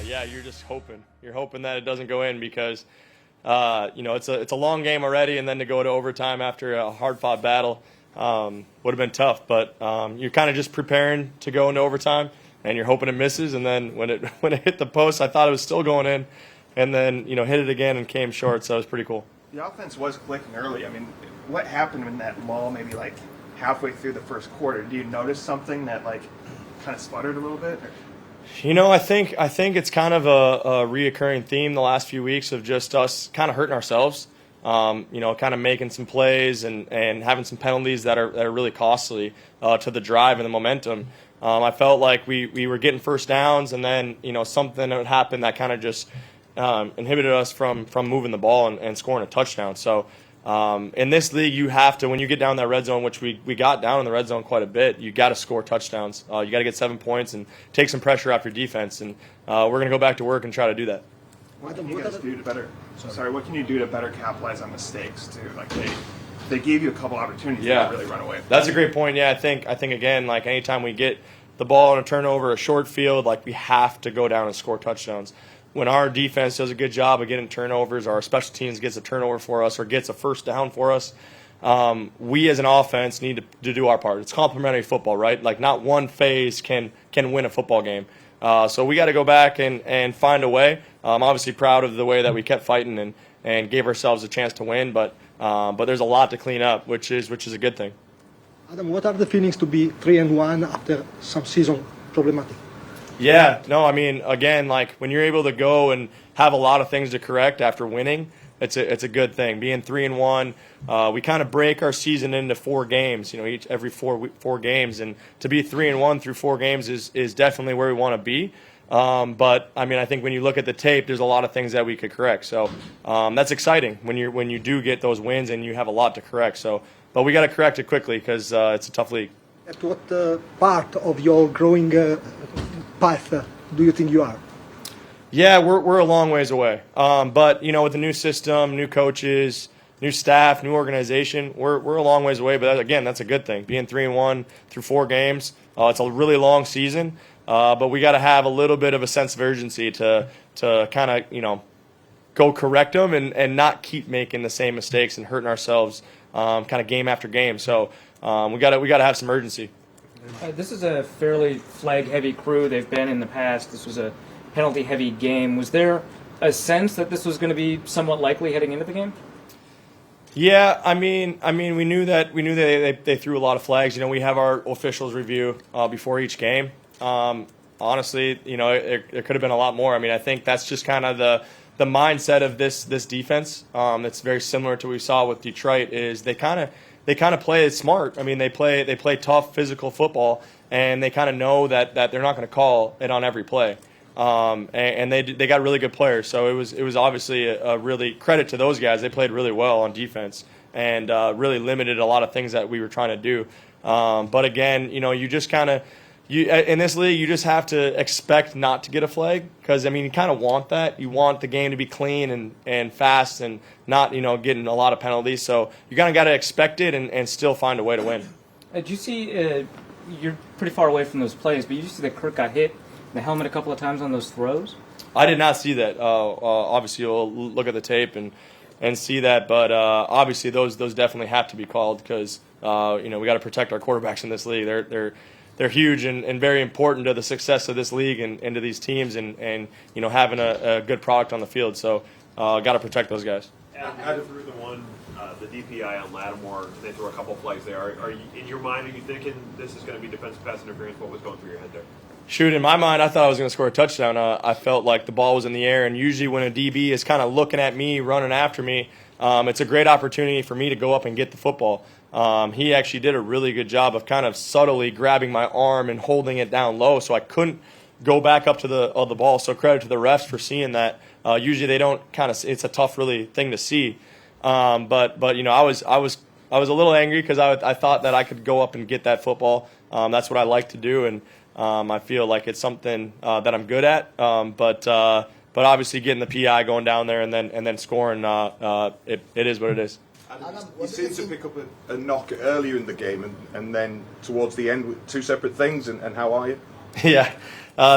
Yeah, you're just hoping. You're hoping that it doesn't go in because, it's a long game already, and then to go to overtime after a hard-fought battle would have been tough. But you're kind of just preparing to go into overtime, and you're hoping it misses. And then when it hit the post, I thought it was still going in, and then hit it again and came short. So it was pretty cool. The offense was clicking early. I mean, what happened in that lull? Maybe like halfway through the first quarter. Do you notice something that kind of sputtered a little bit? I think it's kind of a reoccurring theme the last few weeks of just us kind of hurting ourselves. Kind of making some plays and having some penalties that are really costly to the drive and the momentum. I felt like we were getting first downs, and then something would happen that kind of just inhibited us from moving the ball and scoring a touchdown. So in this league, you have to, when you get down that red zone, which we got down in the red zone quite a bit, you got to score touchdowns. You got to get 7 points and take some pressure off your defense. And we're going to go back to work and try to do that. What can you guys do to better? What can you do to better capitalize on mistakes too? Like they gave you a couple opportunities to really run away. That's a great point. Yeah, I think again, like anytime we get the ball on a turnover, a short field, like we have to go down and score touchdowns. When our defense does a good job of getting turnovers, or our special teams gets a turnover for us or gets a first down for us, we as an offense need to do our part. It's complementary football, right? Like not one phase can win a football game. So we got to go back and find a way. I'm obviously proud of the way that we kept fighting and gave ourselves a chance to win, but there's a lot to clean up, which is a good thing. Adam, what are the feelings to be 3-1 after some season problematic? Yeah, no, I mean, again, like when you're able to go and have a lot of things to correct after winning, it's a good thing. Being 3-1, we kind of break our season into 4 games, every four games, and to be 3-1 through 4 games is definitely where we want to be. But I mean, I think when you look at the tape, there's a lot of things that we could correct. So that's exciting when you do get those wins and you have a lot to correct. So, but we got to correct it quickly because it's a tough league. At what part of your growing path do you think you are? Yeah, we're a long ways away. But with the new system, new coaches, new staff, new organization, we're a long ways away. But again, that's a good thing. Being 3-1 through 4 games, it's a really long season. But we got to have a little bit of a sense of urgency to kind of go correct them and not keep making the same mistakes and hurting ourselves kind of game after game. So we got to have some urgency. This is a fairly flag-heavy crew. They've been in the past. This was a penalty-heavy game. Was there a sense that this was going to be somewhat likely heading into the game? Yeah, I mean, we knew that they threw a lot of flags. We have our officials review before each game. Honestly, it could have been a lot more. I mean, I think that's just kind of the mindset of this defense. That's very similar to what we saw with Detroit. Is they kind of play it smart. I mean, they play tough physical football, and they kind of know that they're not going to call it on every play. And they got really good players, so it was obviously a really credit to those guys. They played really well on defense and really limited a lot of things that we were trying to do. But again, you just kind of in this league, you just have to expect not to get a flag because I mean you kind of want that. You want the game to be clean and fast and not getting a lot of penalties. So you kind of got to expect it and still find a way to win. Did you see? You're pretty far away from those plays, but you see that Kirk got hit in the helmet a couple of times on those throws? I did not see that. Obviously, you'll look at the tape and see that, but obviously those definitely have to be called because we got to protect our quarterbacks in this league. They're huge and very important to the success of this league and to these teams and having a good product on the field. So got to protect those guys. Adam threw the DPI on Lattimore. They threw a couple of plays there. Are you, in your mind, are you thinking this is going to be defensive pass interference? What was going through your head there? Shoot, in my mind, I thought I was going to score a touchdown. I felt like the ball was in the air, and usually when a DB is kind of looking at me, running after me, it's a great opportunity for me to go up and get the football. He actually did a really good job of kind of subtly grabbing my arm and holding it down low, so I couldn't go back up to the ball. So credit to the refs for seeing that. Usually they don't it's a tough really thing to see. But I was a little angry because I thought that I could go up and get that football. That's what I like to do, and I feel like it's something that I'm good at. But obviously getting the PI going down there and then scoring, it is what it is. You seemed to pick up a knock earlier in the game and then towards the end with 2 separate things. And how are you? Yeah,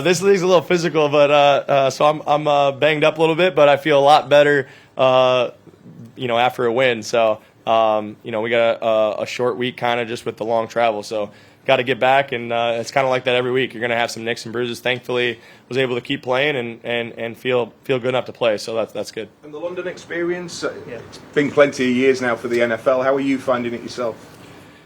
This league's a little physical, but so I'm banged up a little bit, but I feel a lot better, after a win. So, we got a short week kind of just with the long travel. So got to get back, and it's kind of like that every week. You're going to have some nicks and bruises. Thankfully, was able to keep playing and feel good enough to play. So that's good. And the London experience, it's been plenty of years now for the NFL. How are you finding it yourself?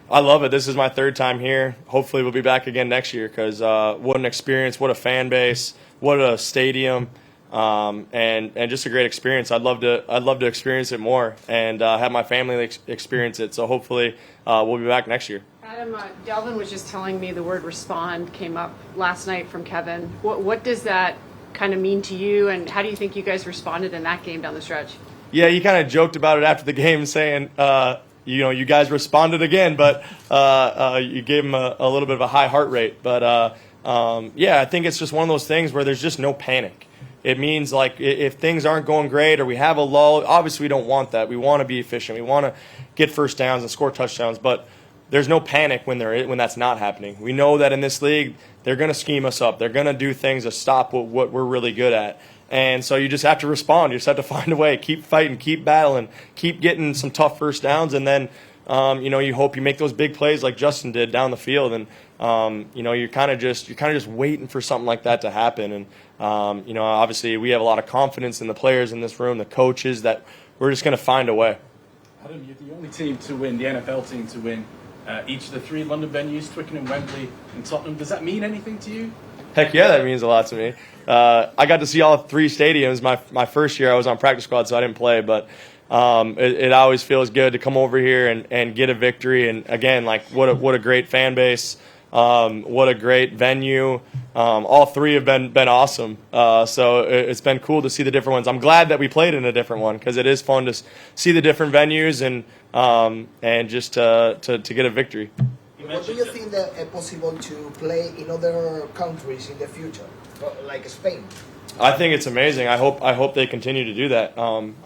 I love it. This is my third time here. Hopefully we'll be back again next year because what an experience, what a fan base, what a stadium, and just a great experience. I'd love to experience it more and have my family experience it. So hopefully we'll be back next year. Adam, Delvin was just telling me the word respond came up last night from Kevin. What does that kind of mean to you, and how do you think you guys responded in that game down the stretch? Yeah, you kind of joked about it after the game saying, you guys responded again, but you gave them a little bit of a high heart rate. But, I think it's just one of those things where there's just no panic. It means, like, if things aren't going great or we have a lull, obviously we don't want that. We want to be efficient. We want to get first downs and score touchdowns, but there's no panic when that's not happening. We know that in this league, they're going to scheme us up. They're going to do things to stop what we're really good at. And so you just have to respond. You just have to find a way. Keep fighting. Keep battling. Keep getting some tough first downs. And then, you hope you make those big plays like Justin did down the field. And, you're kind of just waiting for something like that to happen. And, obviously we have a lot of confidence in the players in this room, the coaches, that we're just going to find a way. Adam, you're the only team to win, the NFL team to win each of the 3 London venues, Twickenham, Wembley and Tottenham. Does that mean anything to you? Heck yeah, that means a lot to me. I got to see all 3 stadiums. My first year I was on practice squad, so I didn't play, but it always feels good to come over here and get a victory. And again, like what a great fan base, what a great venue. All 3 have been awesome. So it's been cool to see the different ones. I'm glad that we played in a different one because it is fun to see the different venues and just to get a victory. What do you think that possible to play in other countries in the future, like Spain? I think it's amazing. I hope they continue to do that.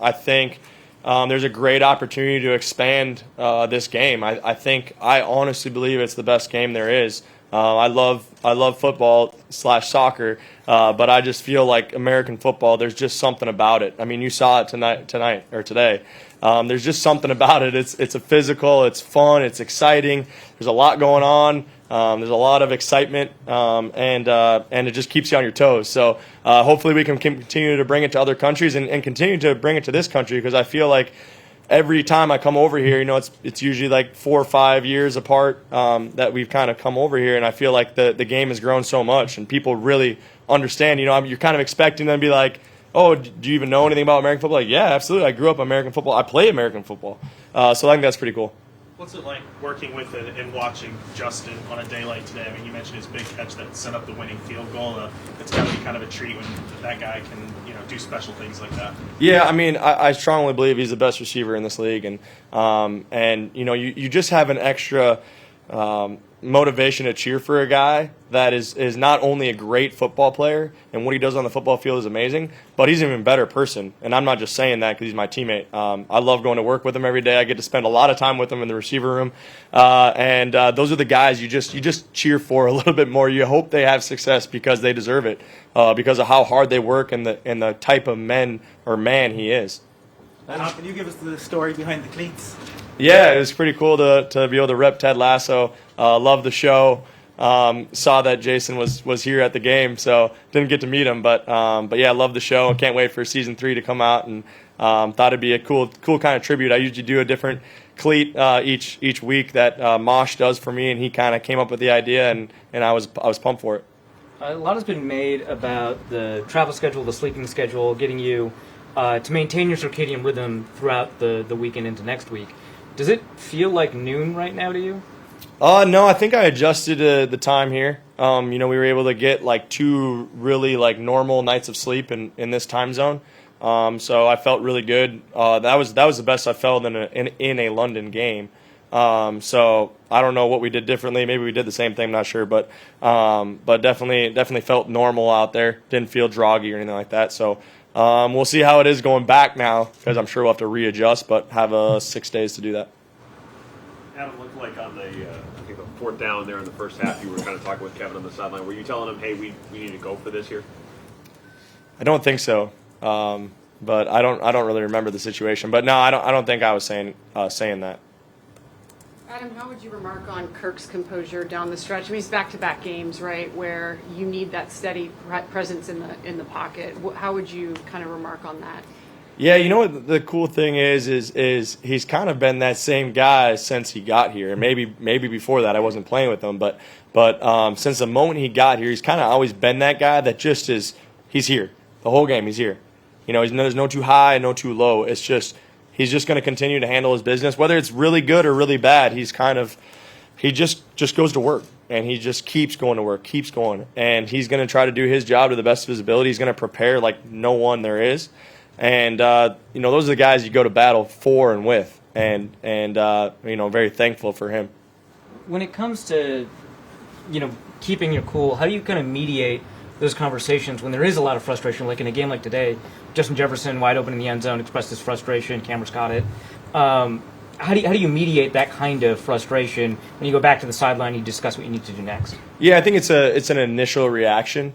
I think there's a great opportunity to expand this game. I honestly believe it's the best game there is. I love football / soccer, but I just feel like American football, there's just something about it. I mean, you saw it tonight or today. There's just something about it. It's a physical, it's fun, it's exciting. There's a lot going on. There's a lot of excitement, and it just keeps you on your toes. So hopefully we can continue to bring it to other countries and continue to bring it to this country because I feel like every time I come over here, it's usually like 4 or 5 years apart that we've kind of come over here, and I feel like the game has grown so much and people really understand. You're kind of expecting them to be like, oh, do you even know anything about American football? Like, yeah, absolutely. I grew up American football. I play American football. So I think that's pretty cool. What's it like working with and watching Justin on a day like today? I mean, you mentioned his big catch that set up the winning field goal. It's got to be kind of a treat when that guy can, do special things like that. Yeah, I mean, I strongly believe he's the best receiver in this league, and you just have an extra motivation to cheer for a guy that is not only a great football player and what he does on the football field is amazing, but he's an even better person. And I'm not just saying that because he's my teammate. I love going to work with him every day. I get to spend a lot of time with him in the receiver room, and those are the guys you just cheer for a little bit more. You hope they have success because they deserve it, because of how hard they work and the type of man he is. Can you give us the story behind the cleats? Yeah, it was pretty cool to be able to rep Ted Lasso. Love the show. Saw that Jason was here at the game, so didn't get to meet him. But yeah, love the show. Can't wait for season 3 to come out, and thought it'd be a cool kind of tribute. I usually do a different cleat each week that Mosh does for me, and he kind of came up with the idea, and I was pumped for it. A lot has been made about the travel schedule, the sleeping schedule, getting you to maintain your circadian rhythm throughout the weekend into next week. Does it feel like noon right now to you? No, I think I adjusted the time here. We were able to get like 2 really like normal nights of sleep in this time zone. So I felt really good. That was the best I felt in a London game. So I don't know what we did differently. Maybe we did the same thing. I'm not sure, but definitely felt normal out there. Didn't feel droggy or anything like that. So we'll see how it is going back now because I'm sure we'll have to readjust, but have 6 days to do that. Adam, looked like on the I think the fourth down there in the first half, you were kind of talking with Kevin on the sideline. Were you telling him, hey, we need to go for this here? I don't think so, but I don't really remember the situation. But no, I don't think I was saying that. Adam, how would you remark on Kirk's composure down the stretch? I mean, it's back-to-back games, right, where you need that steady presence in the pocket. How would you kind of remark on that? Yeah, you know what the cool thing is he's kind of been that same guy since he got here. And maybe before that I wasn't playing with him, but since the moment he got here, he's kind of always been that guy that just is. He's here the whole game. He's here. You know, there's no too high, no too low. It's just. He's just going to continue to handle his business, whether it's really good or really bad. He just goes to work, and he just keeps going to work, keeps going, and he's going to try to do his job to the best of his ability. He's going to prepare like no one there is, and you know, those are the guys you go to battle for and with, and you know, very thankful for him. When it comes to, you know, keeping your cool, how do you kind of mediate those conversations when there is a lot of frustration, like in a game like today? Justin Jefferson, wide open in the end zone, expressed his frustration. Cameras caught it. How do you mediate that kind of frustration when you go back to the sideline and you discuss what you need to do next? Yeah, I think it's an initial reaction.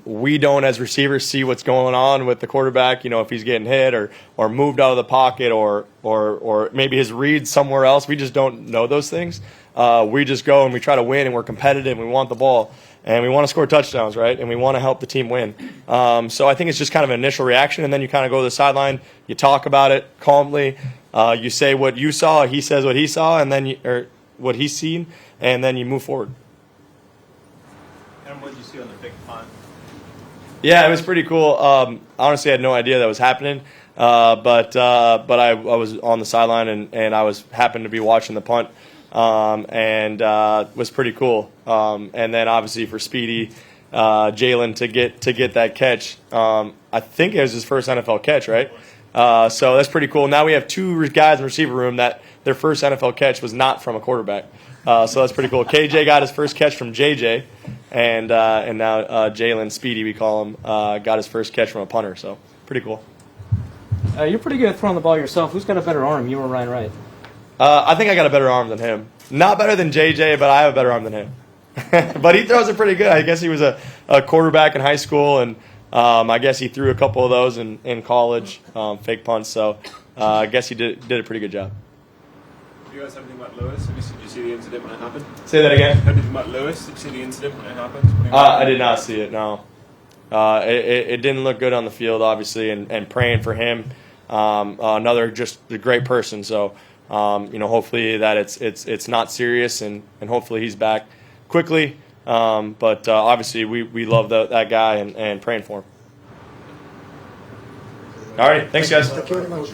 We don't, as receivers, see what's going on with the quarterback. You know, if he's getting hit or moved out of the pocket or maybe his read somewhere else. We just don't know those things. We just go and we try to win, and we're competitive. And we want the ball. And we want to score touchdowns, right? And we want to help the team win. So I think it's just kind of an initial reaction, and then you kind of go to the sideline, you talk about it calmly, you say what you saw, he says what he saw, and then or what he's seen, and then you move forward. And what did you see on the big punt? Yeah, it was pretty cool. Honestly, I had no idea that was happening, but I was on the sideline and I happened to be watching the punt. And was pretty cool. And then obviously for Speedy, Jalen to get that catch. I think it was his first NFL catch, right? So that's pretty cool. Now we have two guys in the receiver room that their first NFL catch was not from a quarterback. So that's pretty cool. KJ got his first catch from JJ, and now Jalen, Speedy we call him, got his first catch from a punter. So pretty cool. You're pretty good at throwing the ball yourself. Who's got a better arm, you or Ryan Wright? I think I got a better arm than him. Not better than JJ, but I have a better arm than him. But he throws it pretty good. I guess he was a quarterback in high school, and I guess he threw a couple of those in college, fake punts. So I guess he did a pretty good job. Do you guys have anything about Lewis? Did you see the incident when it happened? Say that again. Anything about Lewis? Did you see the incident when it happened? I did not see it, no. It didn't look good on the field, obviously, and praying for him. Another just a great person, so you know, hopefully that it's not serious, and hopefully he's back quickly. But obviously we love that guy and praying for him. All right, thanks guys. Thank you very much.